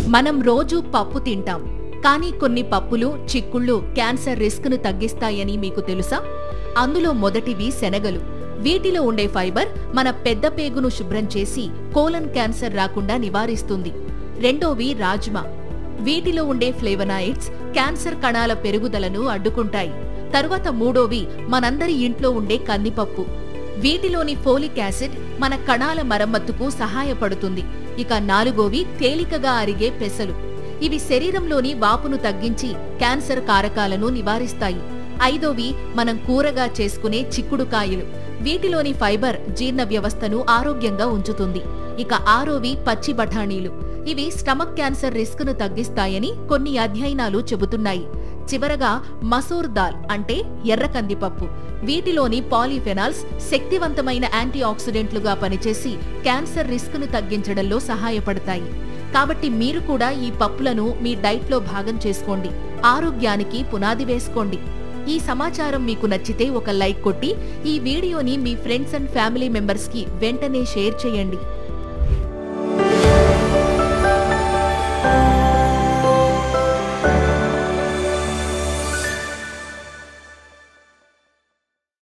మనం రోజు పప్పు తింటాం, కానీ కొన్ని పప్పులు, చిక్కుళ్ళు క్యాన్సర్ రిస్క్ను తగ్గిస్తాయని మీకు తెలుసా? అందులో మొదటివి శనగలు. వీటిలో ఉండే ఫైబర్ మన పెద్ద పేగును శుభ్రం చేసి కోలన్ క్యాన్సర్ రాకుండా నివారిస్తుంది. రెండోవి రాజ్మా. వీటిలో ఉండే ఫ్లేవనాయిడ్స్ క్యాన్సర్ కణాల పెరుగుదలను అడ్డుకుంటాయి. తరువాత మూడోవి మనందరి ఇంట్లో ఉండే కందిపప్పు. వీటిలోని ఫోలిక్ యాసిడ్ మన కణాల మరమ్మతుకు సహాయపడుతుంది. ఇక నాలుగోవి తేలికగా అరిగే పెసలు. ఇవి శరీరంలోని వాపును తగ్గించి క్యాన్సర్ కారకాలను నివారిస్తాయి. ఐదోవి మనం కూరగా చేసుకునే చిక్కుడుకాయలు. వీటిలోని ఫైబర్ జీర్ణ వ్యవస్థను ఆరోగ్యంగా ఉంచుతుంది. ఇక ఆరోవి పచ్చి బఠానీలు. ఇవి స్టమక్ క్యాన్సర్ రిస్క్ను తగ్గిస్తాయని కొన్ని అధ్యయనాలు చెబుతున్నాయి. చివరగా మసూర్ దాల్ అంటే ఎర్ర కందిపప్పు. వీటిలోని పాలీఫెనాల్స్ శక్తివంతమైన యాంటీ ఆక్సిడెంట్లుగా పనిచేసి క్యాన్సర్ రిస్క్ను తగ్గించడంలో సహాయపడతాయి. కాబట్టి మీరు కూడా ఈ పప్పులను మీ డైట్లో భాగం చేసుకోండి. ఆరోగ్యానికి పునాది వేసుకోండి. ఈ సమాచారం మీకు నచ్చితే ఒక లైక్ కొట్టి ఈ వీడియోని మీ ఫ్రెండ్స్ అండ్ ఫ్యామిలీ మెంబర్స్కి వెంటనే షేర్ చేయండి.